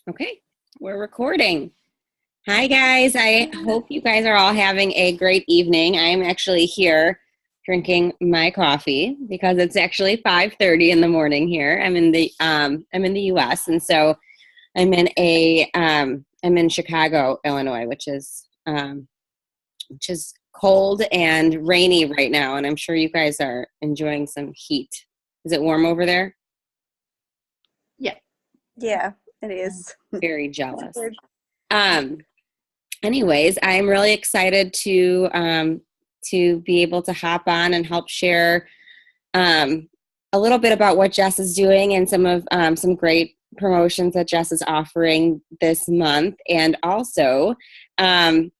Okay, we're recording. Hi, guys. I hope you guys are all having a great evening. I'm actually here drinking my coffee because it's actually 5:30 in the morning here. I'm in the US, and so I'm in Chicago, Illinois, which is cold and rainy right now, and I'm sure you guys are enjoying some heat. Is it warm over there? Yeah. Yeah, it is. Very jealous. Um, Anyways, I'm really excited to be able to hop on and help share um, a little bit about what Jess is doing and some great promotions that Jess is offering this month. And also, I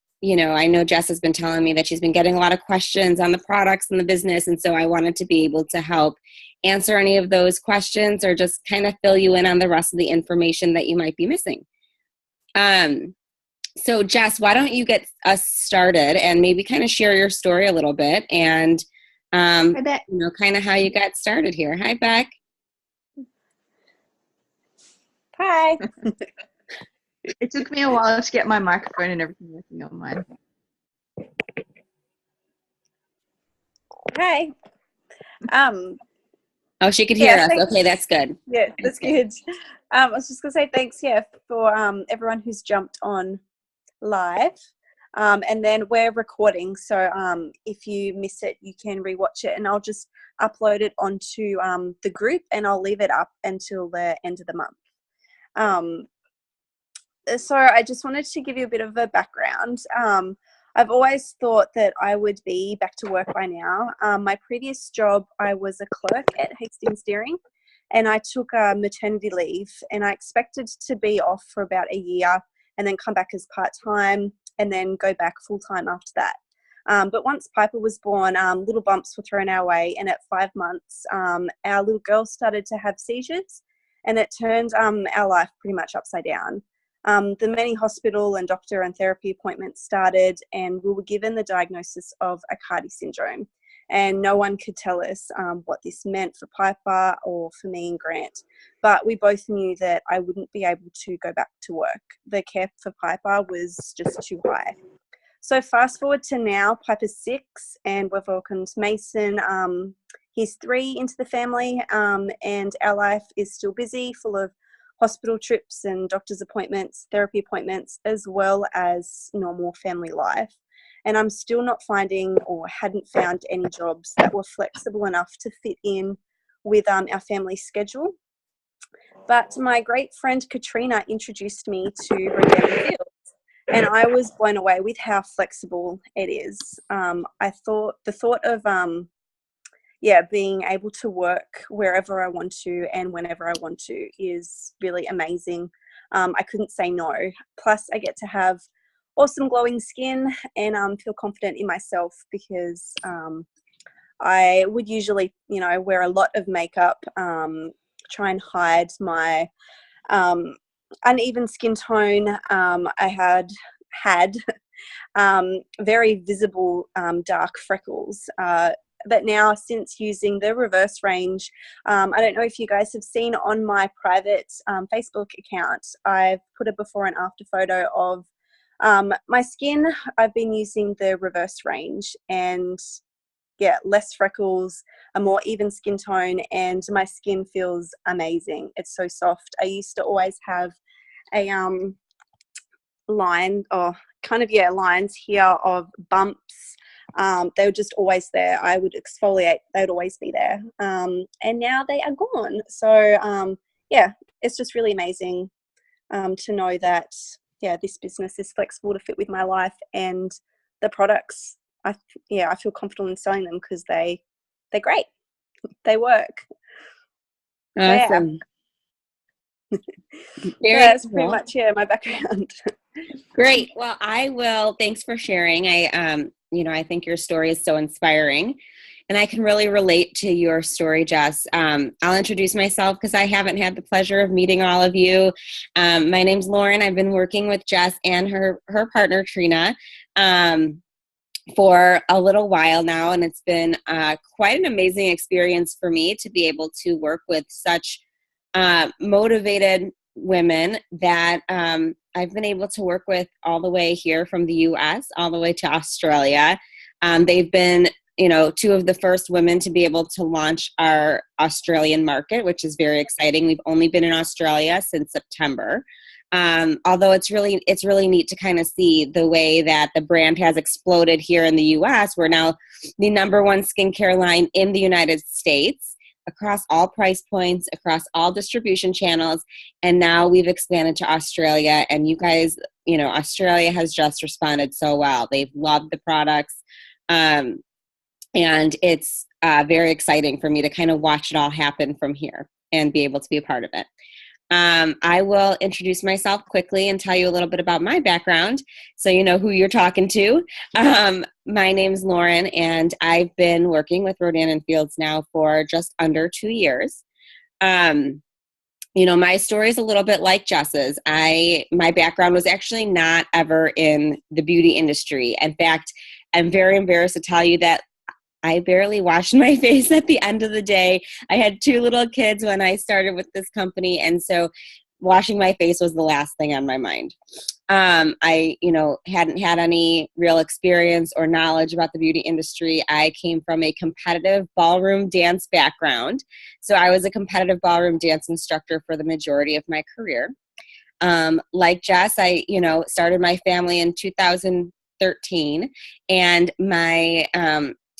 know Jess has been telling me that she's been getting a lot of questions on the products and the business, and so I wanted to be able to help answer any of those questions or just kind of fill you in on the rest of the information that you might be missing. So Jess, why don't you get us started and maybe kind of share your story a little bit and, Hi, Beck. kind of how you got started here. Hi, Beck. Hi. It took me a while to get my microphone and everything working on mine. Hi. Oh, she could hear us. Thanks. Okay, that's good. Yeah, that's good. I was just gonna say thanks, for everyone who's jumped on live. And then we're recording, so if you miss it, you can rewatch it, and I'll just upload it onto the group, and I'll leave it up until the end of the month. So I just wanted to give you a bit of a background. I've always thought that I would be back to work by now. My previous job, I was a clerk at Hastings Deering, and I took a maternity leave, and I expected to be off for about a year and then come back as part-time and then go back full-time after that. But once Piper was born, little bumps were thrown our way, and at 5 months, our little girl started to have seizures, and it turned our life pretty much upside down. The many hospital and doctor and therapy appointments started, and we were given the diagnosis of Aicardi syndrome. And no one could tell us what this meant for Piper or for me and Grant. But we both knew that I wouldn't be able to go back to work. The care for Piper was just too high. So fast forward to now, Piper's 6, and we've welcomed Mason. He's 3 into the family, and our life is still busy, full of hospital trips and doctor's appointments, therapy appointments, as well as normal family life. And I'm still not finding or hadn't found any jobs that were flexible enough to fit in with our family schedule. But my great friend Katrina introduced me to Regatta Fields, and I was blown away with how flexible it is. I thought the thought of being able to work wherever I want to and whenever I want to is really amazing. I couldn't say no. Plus, I get to have awesome glowing skin and feel confident in myself because I would usually, wear a lot of makeup, try and hide my uneven skin tone. I had very visible dark freckles. But now, since using the reverse range, I don't know if you guys have seen on my private Facebook account, I've put a before and after photo of my skin. I've been using the reverse range, and less freckles, a more even skin tone, and my skin feels amazing. It's so soft. I used to always have a line or lines here of bumps. They were just always there. I would exfoliate, they would always be there. And now they are gone. So it's just really amazing to know that this business is flexible to fit with my life, and the products, I feel confident in selling them because they're great. They work. Awesome. That's pretty much my background. Great. Well, thanks for sharing. I think your story is so inspiring, and I can really relate to your story, Jess. I'll introduce myself because I haven't had the pleasure of meeting all of you. My name's Lauren. I've been working with Jess and her partner, Trina, for a little while now, and it's been quite an amazing experience for me to be able to work with such motivated women that I've been able to work with all the way here from the US, all the way to Australia. They've been, two of the first women to be able to launch our Australian market, which is very exciting. We've only been in Australia since September. Although it's really neat to kind of see the way that the brand has exploded here in the US. We're now the number one skincare line in the United States, across all price points, across all distribution channels. And now we've expanded to Australia, and you guys, Australia has just responded so well. They've loved the products. And it's very exciting for me to kind of watch it all happen from here and be able to be a part of it. I will introduce myself quickly and tell you a little bit about my background so you know who you're talking to. My name's Lauren, and I've been working with Rodan & Fields now for just under 2 years. My story is a little bit like Jess's. My background was actually not ever in the beauty industry. In fact, I'm very embarrassed to tell you that I barely washed my face at the end of the day. I had 2 little kids when I started with this company, and so washing my face was the last thing on my mind. I hadn't had any real experience or knowledge about the beauty industry. I came from a competitive ballroom dance background. So I was a competitive ballroom dance instructor for the majority of my career. Like Jess, I started my family in 2013, and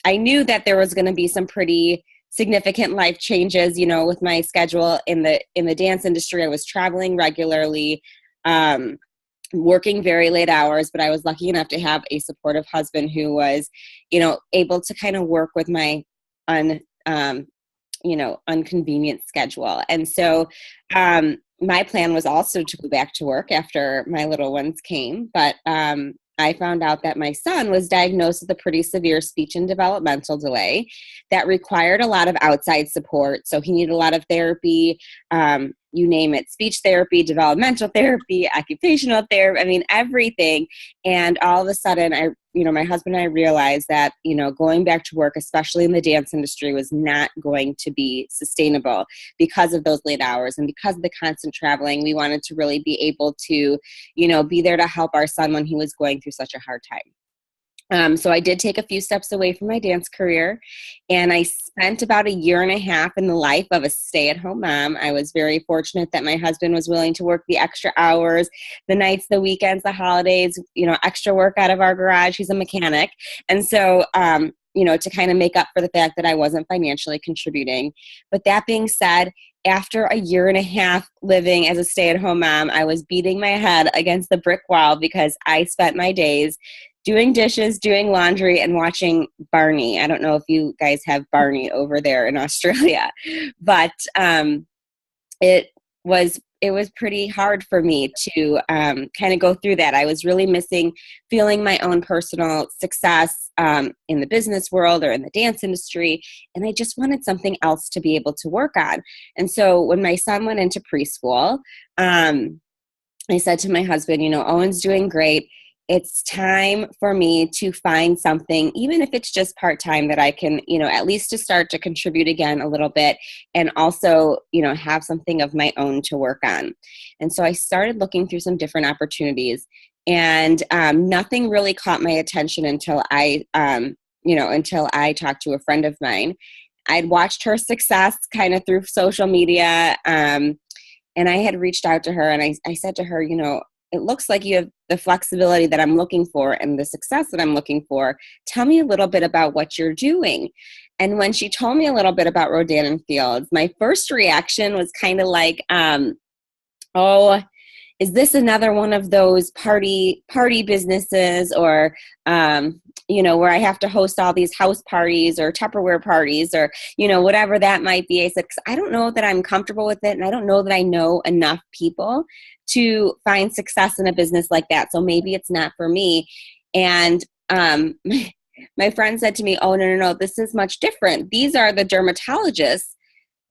I knew that there was going to be some pretty significant life changes, with my schedule in the dance industry. I was traveling regularly, working very late hours, but I was lucky enough to have a supportive husband who was, able to kind of work with my inconvenient schedule. And so my plan was also to go back to work after my little ones came, but I found out that my son was diagnosed with a pretty severe speech and developmental delay that required a lot of outside support. So he needed a lot of therapy, you name it, speech therapy, developmental therapy, occupational therapy, everything. And all of a sudden, my husband and I realized that, going back to work, especially in the dance industry, was not going to be sustainable because of those late hours and because of the constant traveling. We wanted to really be able to, be there to help our son when he was going through such a hard time. So I did take a few steps away from my dance career, and I spent about 1.5 years in the life of a stay-at-home mom. I was very fortunate that my husband was willing to work the extra hours, the nights, the weekends, the holidays, extra work out of our garage. He's a mechanic. And so, to kind of make up for the fact that I wasn't financially contributing. But that being said, after 1.5 years living as a stay-at-home mom, I was beating my head against the brick wall because I spent my days doing dishes, doing laundry, and watching Barney. I don't know if you guys have Barney over there in Australia, but it was pretty hard for me to kind of go through that. I was really missing feeling my own personal success in the business world or in the dance industry, and I just wanted something else to be able to work on. And so when my son went into preschool, I said to my husband, Owen's doing great. It's time for me to find something, even if it's just part-time, that I can, at least to start to contribute again a little bit, and also, have something of my own to work on. And so I started looking through some different opportunities, and nothing really caught my attention until I talked to a friend of mine. I'd watched her success kind of through social media, and I had reached out to her, and I said to her, it looks like you have the flexibility that I'm looking for and the success that I'm looking for. Tell me a little bit about what you're doing. And when she told me a little bit about Rodan & Fields, my first reaction was kind of like, is this another one of those party businesses, or, where I have to host all these house parties or Tupperware parties, or, whatever that might be. I said, 'cause I don't know that I'm comfortable with it, and I don't know that I know enough people to find success in a business like that. So maybe it's not for me. And my friend said to me, oh, no, this is much different. These are the dermatologists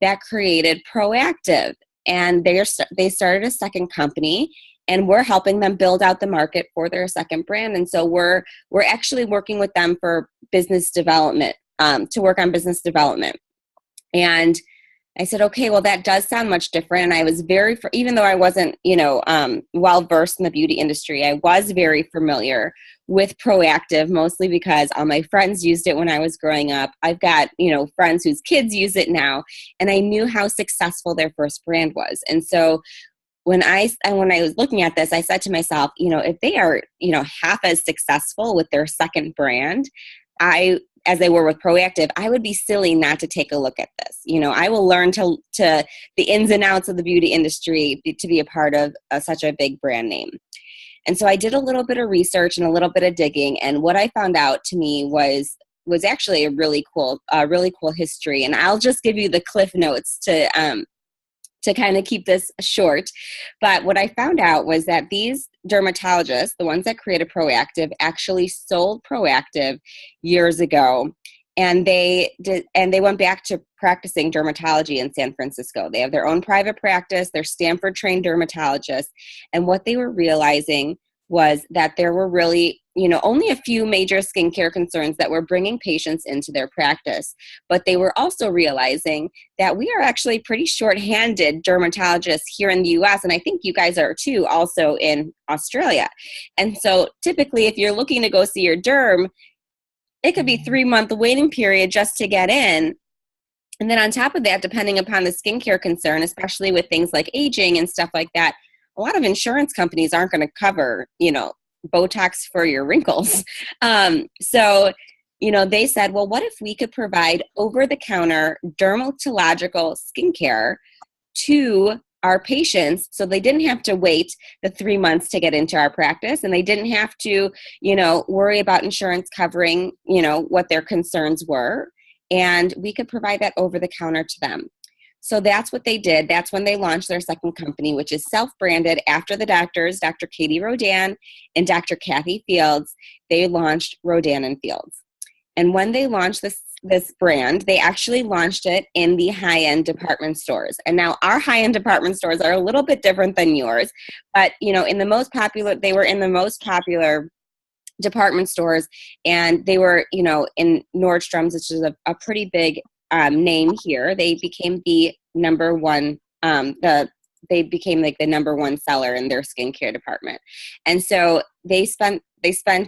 that created Proactiv. And they started a second company, and we're helping them build out the market for their second brand. And so we're actually working with them for business development, to work on business development. And I said, okay, well, that does sound much different. And I was even though I wasn't, well versed in the beauty industry, I was very familiar with Proactiv, mostly because all my friends used it when I was growing up. I've got, friends whose kids use it now, and I knew how successful their first brand was. And so when I was looking at this, I said to myself, if they are, half as successful with their second brand, as they were with Proactiv, I would be silly not to take a look at this. I will learn to the ins and outs of the beauty industry to be a part of such a big brand name. And so I did a little bit of research and a little bit of digging, and what I found out to me was actually a really cool history. And I'll just give you the cliff notes to kind of keep this short. But what I found out was that these dermatologists, the ones that created Proactiv, actually sold Proactiv years ago. And they went back to practicing dermatology in San Francisco. They have their own private practice. They're Stanford-trained dermatologists. And what they were realizing was that there were really, only a few major skincare concerns that were bringing patients into their practice. But they were also realizing that we are actually pretty short-handed dermatologists here in the US, and I think you guys are too, also in Australia. And so typically, if you're looking to go see your derm, it could be 3-month waiting period just to get in. And then on top of that, depending upon the skincare concern, especially with things like aging and stuff like that, a lot of insurance companies aren't going to cover, Botox for your wrinkles. So they said, well, what if we could provide over-the-counter dermatological skincare to our patients so they didn't have to wait the 3 months to get into our practice, and they didn't have to, worry about insurance covering, what their concerns were, and we could provide that over the counter to them. So that's what they did. That's when they launched their second company, which is self-branded after the doctors, Dr. Katie Rodan and Dr. Kathy Fields. They launched Rodan and Fields. And when they launched this brand, they actually launched it in the high-end department stores. And now our high-end department stores are a little bit different than yours, but they were in the most popular department stores, and they were, in Nordstrom's, which is a pretty big name here. They became the number one, they became like the number one seller in their skincare department. And so they spent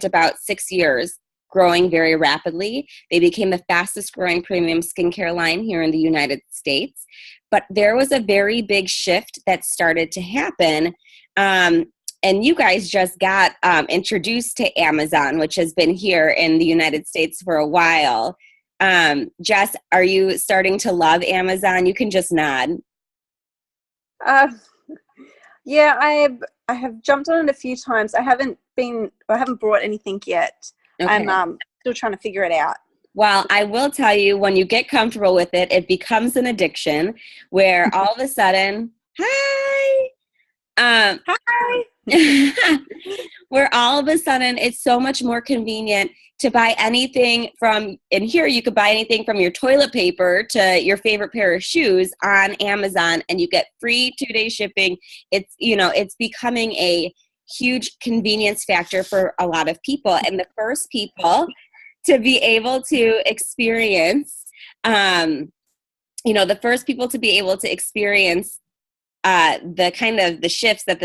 about 6 years growing very rapidly. They became the fastest growing premium skincare line here in the United States. But there was a very big shift that started to happen. And you guys just got introduced to Amazon, which has been here in the United States for a while. Jess, are you starting to love Amazon? You can just nod. Yeah, I have jumped on it a few times. I haven't bought anything yet. Okay. I'm still trying to figure it out. Well, I will tell you, when you get comfortable with it, it becomes an addiction where all of a sudden, hi. Where all of a sudden it's so much more convenient to buy anything from, and here you could buy anything from your toilet paper to your favorite pair of shoes on Amazon, and you get free 2-day shipping. It's becoming a huge convenience factor for a lot of people. And the first people to be able to experience, the shifts that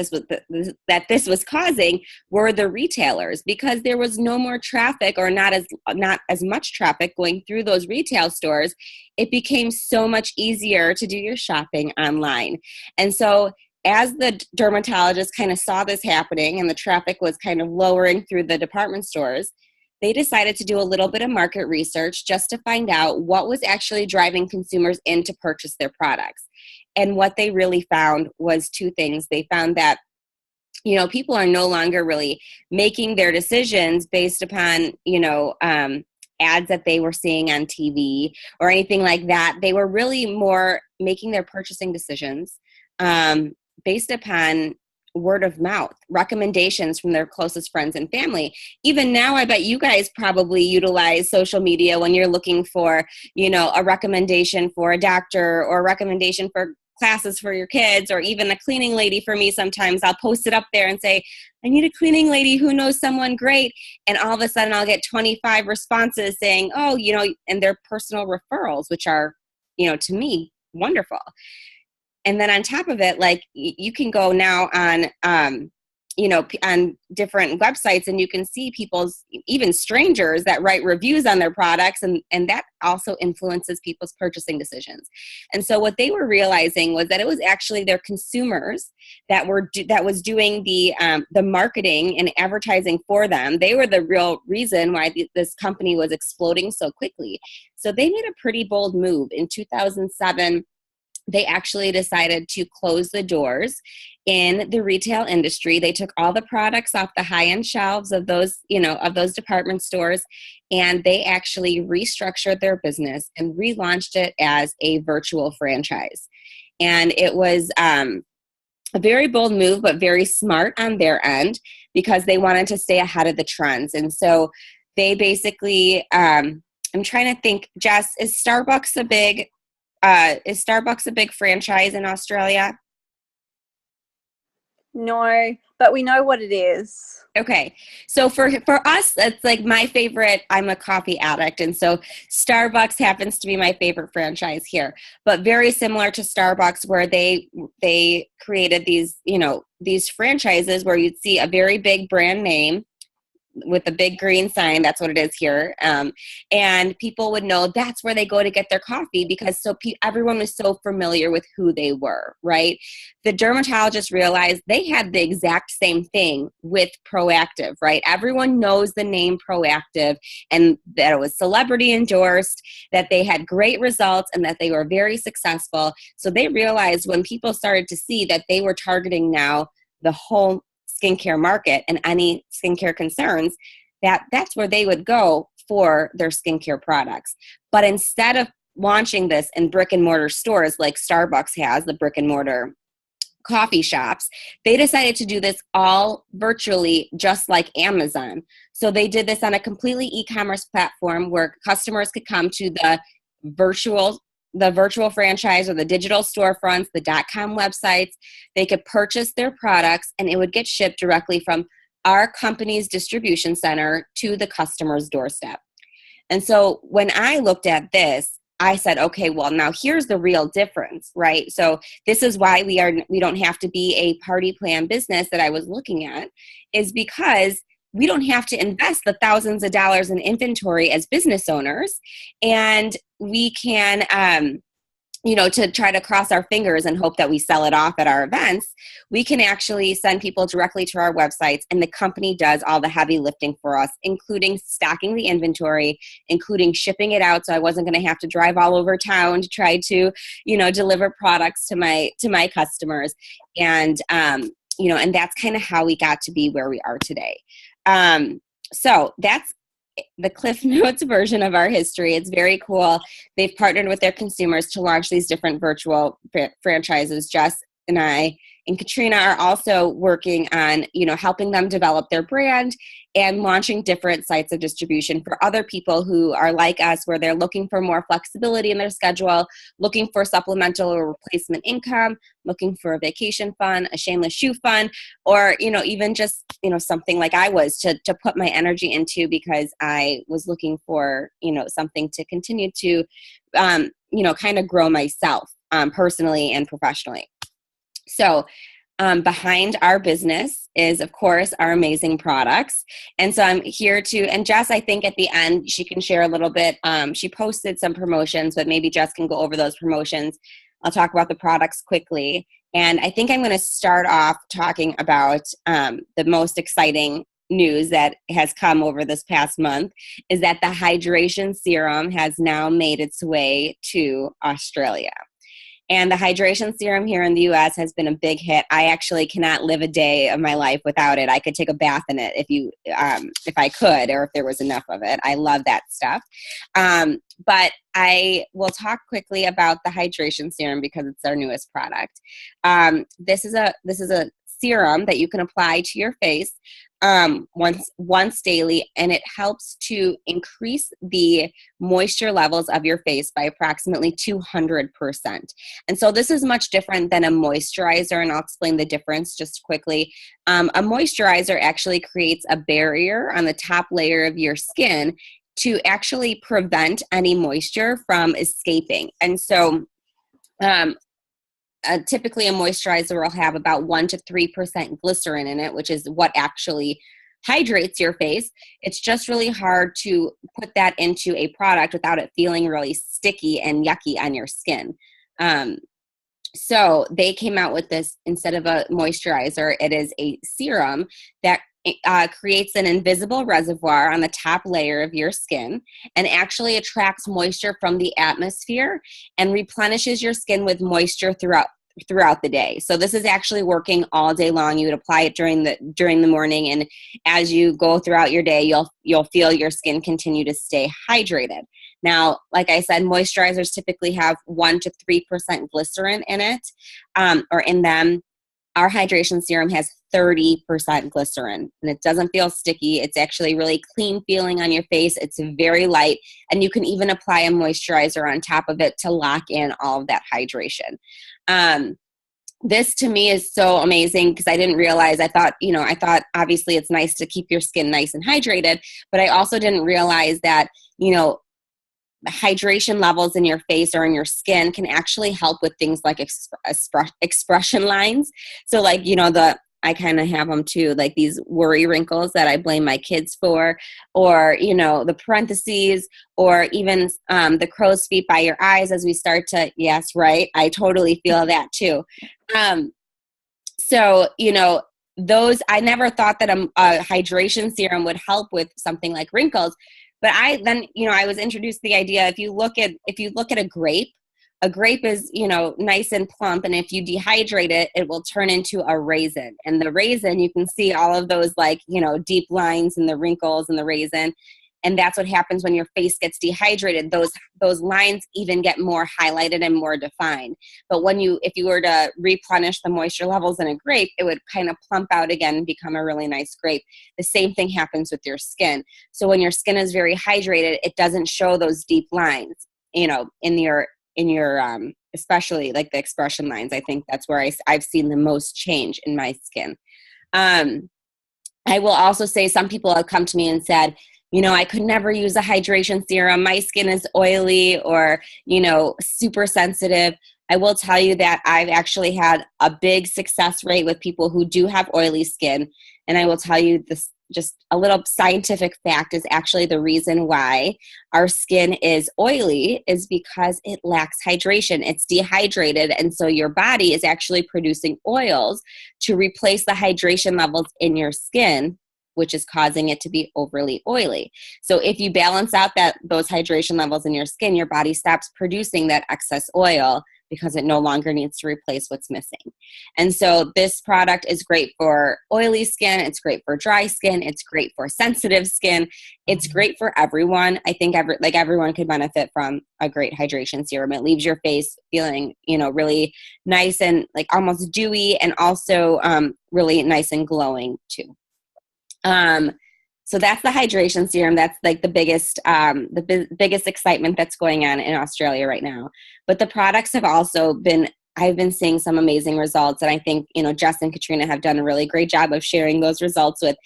this was causing were the retailers, because there was no more traffic, or not as much traffic going through those retail stores. It became so much easier to do your shopping online. And so as the dermatologists kind of saw this happening and the traffic was kind of lowering through the department stores, they decided to do a little bit of market research just to find out what was actually driving consumers in to purchase their products. And what they really found was two things. They found that, people are no longer really making their decisions based upon, ads that they were seeing on TV or anything like that. They were really more making their purchasing decisions based upon word of mouth, recommendations from their closest friends and family. Even now, I bet you guys probably utilize social media when you're looking for, a recommendation for a doctor or a recommendation for classes for your kids, or even a cleaning lady. For me, sometimes I'll post it up there and say, I need a cleaning lady who knows someone great. And all of a sudden I'll get 25 responses saying, oh, and they're personal referrals, which are, to me, wonderful. And then on top of it, like you can go now on, on different websites, and you can see people's, even strangers, that write reviews on their products, and that also influences people's purchasing decisions. And so what they were realizing was that it was actually their consumers that was doing the marketing and advertising for them. They were the real reason why this company was exploding so quickly. So they made a pretty bold move in 2007. They actually decided to close the doors in the retail industry. They took all the products off the high-end shelves of those department stores, and they actually restructured their business and relaunched it as a virtual franchise. And it was a very bold move, but very smart on their end, because they wanted to stay ahead of the trends. And so they basically, I'm trying to think, Jess, is Starbucks a big franchise in Australia? No, but we know what it is. Okay. So for us, it's like my favorite. I'm a coffee addict, and so Starbucks happens to be my favorite franchise here. But very similar to Starbucks, where they created these franchises where you'd see a very big brand name with a big green sign. That's what it is here. And people would know that's where they go to get their coffee, because everyone was so familiar with who they were, right? The dermatologist realized they had the exact same thing with Proactiv, right? Everyone knows the name Proactiv, and that it was celebrity endorsed, that they had great results, and that they were very successful. So they realized, when people started to see that they were targeting now the whole skincare market and any skincare concerns, that's where they would go for their skincare products. But instead of launching this in brick and mortar stores like Starbucks has, the brick and mortar coffee shops, they decided to do this all virtually, just like Amazon. So they did this on a completely e-commerce platform where customers could come to the virtual franchise or the digital storefronts, the .com websites. They could purchase their products, and it would get shipped directly from our company's distribution center to the customer's doorstep. And so when I looked at this, I said, okay, well, now here's the real difference, right? So this is why we don't have to be a party plan business that I was looking at, is because we don't have to invest the thousands of dollars in inventory as business owners, and we can, to try to cross our fingers and hope that we sell it off at our events. We can actually send people directly to our websites, and the company does all the heavy lifting for us, including stocking the inventory, including shipping it out. So I wasn't going to have to drive all over town to try to, deliver products to my customers. And, and that's kind of how we got to be where we are today. So that's the Cliff Notes version of our history. It's very cool. They've partnered with their consumers to launch these different virtual franchises. Jess and I and Katrina are also working on, helping them develop their brand and launching different sites of distribution for other people who are like us, where they're looking for more flexibility in their schedule, looking for supplemental or replacement income, looking for a vacation fund, a shameless shoe fund, or, even just, something like I was to put my energy into, because I was looking for, something to continue to, kind of grow myself personally and professionally. So behind our business is, of course, our amazing products. And so I'm here and Jess, I think at the end, she can share a little bit. She posted some promotions, but maybe Jess can go over those promotions. I'll talk about the products quickly. And I think I'm going to start off talking about the most exciting news that has come over this past month, is that the hydration serum has now made its way to Australia. And the hydration serum here in the U.S. has been a big hit. I actually cannot live a day of my life without it. I could take a bath in it if I could, or if there was enough of it. I love that stuff. But I will talk quickly about the hydration serum because it's our newest product. This is a serum that you can apply to your face once daily, and it helps to increase the moisture levels of your face by approximately 200%. And so this is much different than a moisturizer, and I'll explain the difference just quickly. A moisturizer actually creates a barrier on the top layer of your skin to actually prevent any moisture from escaping. And so Um, Typically, a moisturizer will have about 1 to 3% glycerin in it, which is what actually hydrates your face. It's just really hard to put that into a product without it feeling really sticky and yucky on your skin. So they came out with this, instead of a moisturizer, it is a serum that creates an invisible reservoir on the top layer of your skin and actually attracts moisture from the atmosphere and replenishes your skin with moisture throughout the day. So this is actually working all day long. You would apply it during the morning, and as you go throughout your day, you'll feel your skin continue to stay hydrated. Now, like I said, moisturizers typically have 1 to 3% glycerin in it, or in them. Our hydration serum has 30% glycerin, and it doesn't feel sticky. It's actually really clean feeling on your face. It's very light, and you can even apply a moisturizer on top of it to lock in all of that hydration. This to me is so amazing because I didn't realize, I thought obviously it's nice to keep your skin nice and hydrated, but I also didn't realize that, hydration levels in your face or in your skin can actually help with things like expression lines. So like, I kind of have them too, like these worry wrinkles that I blame my kids for, or, the parentheses, or even the crow's feet by your eyes as we start to, yes, right. I totally feel that too. So, those, I never thought that a hydration serum would help with something like wrinkles. But I was introduced to the idea, if you look at a grape is, nice and plump. And if you dehydrate it, it will turn into a raisin. And the raisin, you can see all of those deep lines and the wrinkles in the raisin. And that's what happens when your face gets dehydrated. Those lines even get more highlighted and more defined. But if you were to replenish the moisture levels in a grape, it would kind of plump out again and become a really nice grape. The same thing happens with your skin. So when your skin is very hydrated, it doesn't show those deep lines, in your especially like the expression lines. I think that's where I've seen the most change in my skin. I will also say, some people have come to me and said, I could never use a hydration serum. My skin is oily or, super sensitive. I will tell you that I've actually had a big success rate with people who do have oily skin. And I will tell you this, just a little scientific fact, is actually the reason why our skin is oily is because it lacks hydration. It's dehydrated. And so your body is actually producing oils to replace the hydration levels in your skin, which is causing it to be overly oily. So if you balance out those hydration levels in your skin, your body stops producing that excess oil because it no longer needs to replace what's missing. And so this product is great for oily skin. It's great for dry skin. It's great for sensitive skin. It's great for everyone. I think everyone could benefit from a great hydration serum. It leaves your face feeling, really nice and like almost dewy, and also really nice and glowing too. So that's the hydration serum. That's like the biggest excitement that's going on in Australia right now. But the products have also I've been seeing some amazing results. And I think, Jess and Katrina have done a really great job of sharing those results with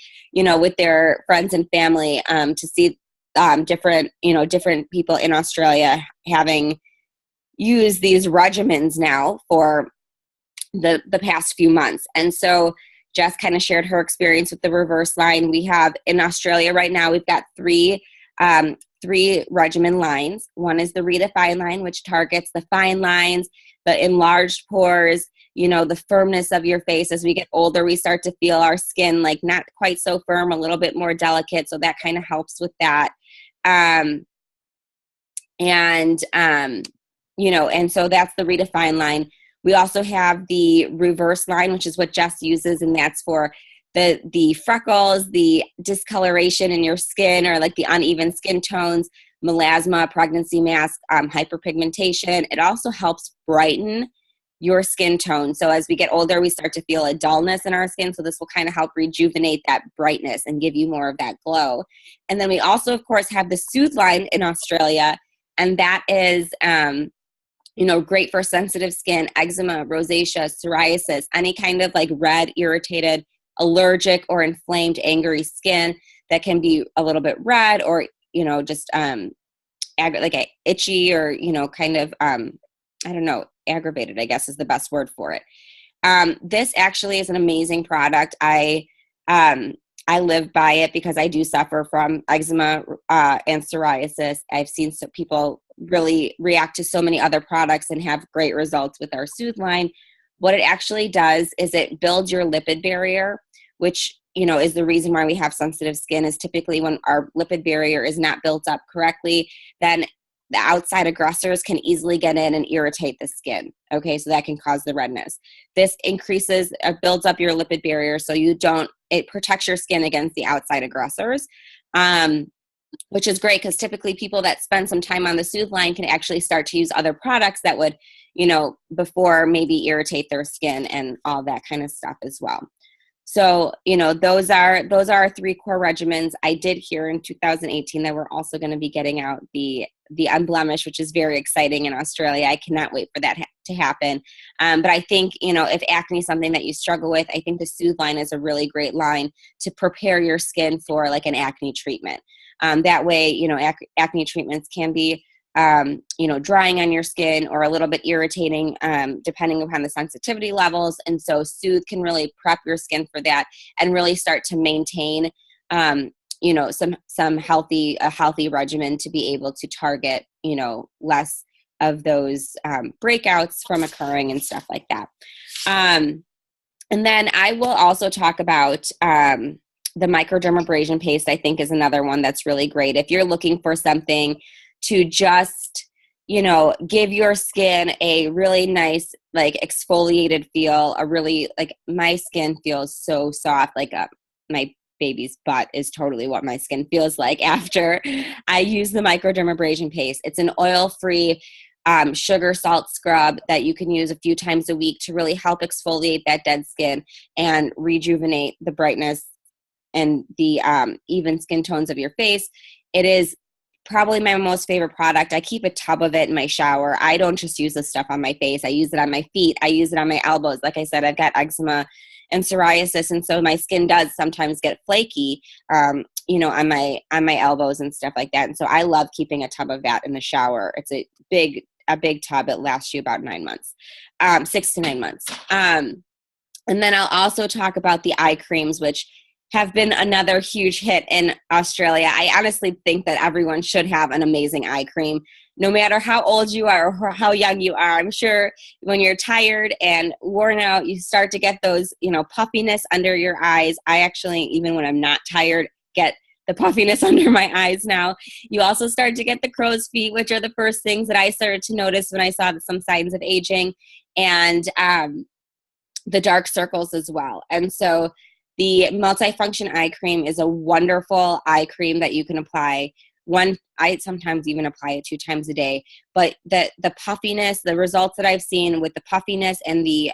their friends and family, to see, different people in Australia having used these regimens now for the past few months. And so Jess kind of shared her experience with the reverse line. We have in Australia right now, we've got three regimen lines. One is the Redefine line, which targets the fine lines, the enlarged pores, the firmness of your face. As we get older, we start to feel our skin like not quite so firm, a little bit more delicate. So that kind of helps with that. And so that's the Redefine line. We also have the reverse line, which is what Jess uses, and that's for the freckles, the discoloration in your skin, or like the uneven skin tones, melasma, pregnancy mask, hyperpigmentation. It also helps brighten your skin tone. So as we get older, we start to feel a dullness in our skin. So this will kind of help rejuvenate that brightness and give you more of that glow. And then we also, of course, have the Soothe line in Australia, and that is great for sensitive skin, eczema, rosacea, psoriasis, any kind of like red, irritated, allergic, or inflamed, angry skin that can be a little bit red, or, just like itchy, or, kind of, aggravated, I guess is the best word for it. This actually is an amazing product. I live by it because I do suffer from eczema and psoriasis. I've seen some people really react to so many other products and have great results with our Soothe line. What it actually does is it builds your lipid barrier, which, you know, is the reason why we have sensitive skin. Is typically when our lipid barrier is not built up correctly, then the outside aggressors can easily get in and irritate the skin. Okay, so that can cause the redness. This increases, builds up your lipid barrier so it protects your skin against the outside aggressors, which is great because typically people that spend some time on the Soothe line can actually start to use other products that would, you know, before maybe irritate their skin and all that kind of stuff as well. So, you know, those are our 3 core regimens. I did hear in 2018 that we're also going to be getting out the Unblemished, which is very exciting in Australia. I cannot wait for that to happen. But I think, you know, if acne is something that you struggle with, I think the Soothe line is a really great line to prepare your skin for like an acne treatment. That way, you know, acne treatments can be, you know, drying on your skin or a little bit irritating, depending upon the sensitivity levels. And so Soothe can really prep your skin for that and really start to maintain, you know, a healthy regimen to be able to target, you know, less of those breakouts from occurring and stuff like that. And then I will also talk about the microdermabrasion paste. I think is another one that's really great. If you're looking for something to just, you know, give your skin a really nice, like exfoliated feel, like my skin feels so soft, like my baby's butt is totally what my skin feels like after I use the microdermabrasion paste. It's an oil-free sugar salt scrub that you can use a few times a week to really help exfoliate that dead skin and rejuvenate the brightness and the even skin tones of your face. It is probably my most favorite product. I keep a tub of it in my shower. I don't just use this stuff on my face. I use it on my feet. I use it on my elbows. Like I said, I've got eczema and psoriasis, and so my skin does sometimes get flaky, you know, on my elbows and stuff like that. And so I love keeping a tub of that in the shower. It's a big tub. It lasts you about 9 months, 6 to 9 months. And then I'll also talk about the eye creams, which have been another huge hit in Australia. I honestly think that everyone should have an amazing eye cream, no matter how old you are or how young you are. I'm sure when you're tired and worn out, you start to get those, you know, puffiness under your eyes. I actually, even when I'm not tired, get the puffiness under my eyes now. You also start to get the crow's feet, which are the first things that I started to notice when I saw some signs of aging, and the dark circles as well. And so the multifunction eye cream is a wonderful eye cream that you can apply. I sometimes even apply it 2 times a day. But the puffiness, the results that I've seen with the puffiness and the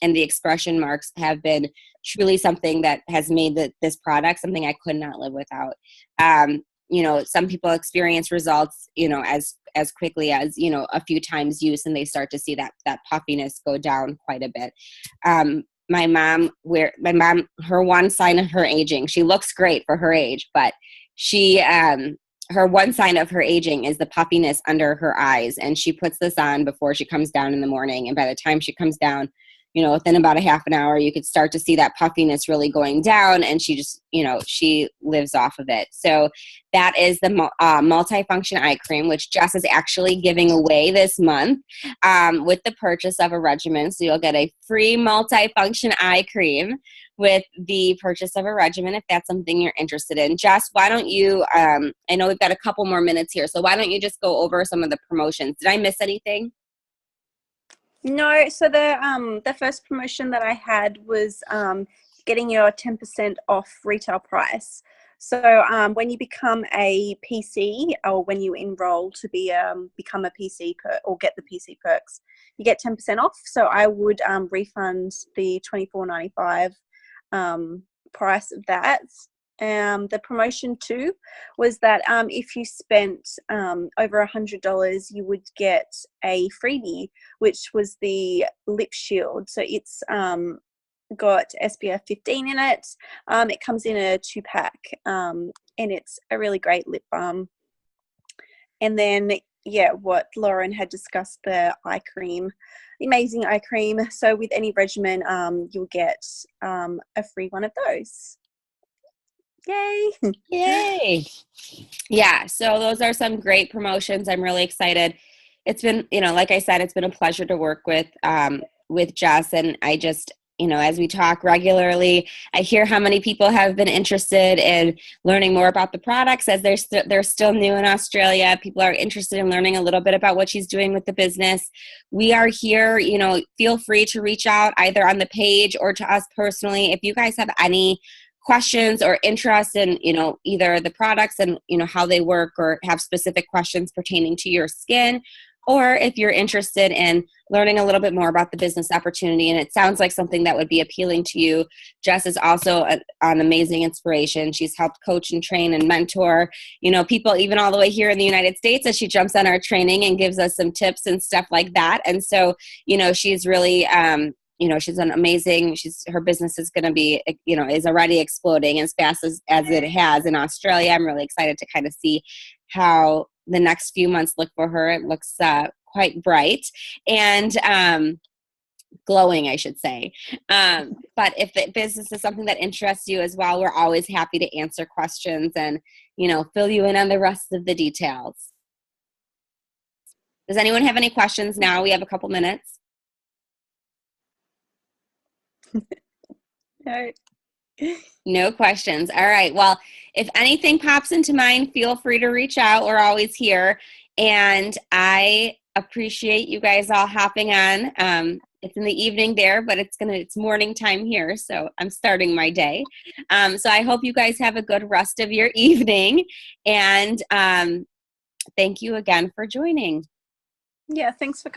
expression marks have been truly something that has made this product something I could not live without. You know, some people experience results, you know, as quickly as, you know, a few times use, and they start to see that puffiness go down quite a bit. My mom, her one sign of her aging, she looks great for her age, but she, her one sign of her aging is the puffiness under her eyes. And she puts this on before she comes down in the morning. And by the time she comes down, you know, within about a half an hour, you could start to see that puffiness really going down, and she just, you know, she lives off of it. So that is the multifunction eye cream, which Jess is actually giving away this month with the purchase of a regimen. So you'll get a free multifunction eye cream with the purchase of a regimen if that's something you're interested in. Jess, why don't you, I know we've got a couple more minutes here, so why don't you just go over some of the promotions? Did I miss anything? No, so the first promotion that I had was getting your 10% off retail price. So when you become a PC, or when you enroll to become a PC or get the PC perks, you get 10% off. So I would refund the $24.95 price of that. The promotion too was that if you spent over $100, you would get a freebie, which was the lip shield. So it's got SPF 15 in it. It comes in a 2-pack, and it's a really great lip balm. And then what Lauren had discussed, the eye cream, the amazing eye cream. So with any regimen, you'll get a free one of those. Yay! Yay. Yeah, so those are some great promotions. I'm really excited. It's been, like I said, it's been a pleasure to work with Jess, and I just, as we talk regularly, I hear how many people have been interested in learning more about the products as they're still new in Australia. People are interested in learning a little bit about what she's doing with the business. We are here, feel free to reach out either on the page or to us personally. If you guys have any questions or interest in, either the products and, how they work, or have specific questions pertaining to your skin, or if you're interested in learning a little bit more about the business opportunity and it sounds like something that would be appealing to you, Jess is also an amazing inspiration. She's helped coach and train and mentor, people even all the way here in the United States as she jumps on our training and gives us some tips and stuff like that. And so, she's really, she's an amazing, her business is going to be, is already exploding as fast as it has in Australia. I'm really excited to kind of see how the next few months look for her. It looks quite bright and glowing, I should say. But if the business is something that interests you as well, we're always happy to answer questions and, fill you in on the rest of the details. Does anyone have any questions now? We have a couple minutes. No. No questions. All right. Well, if anything pops into mind, feel free to reach out. We're always here. And I appreciate you guys all hopping on. It's in the evening there, but it's morning time here. So I'm starting my day. So I hope you guys have a good rest of your evening. And thank you again for joining. Yeah, thanks for coming.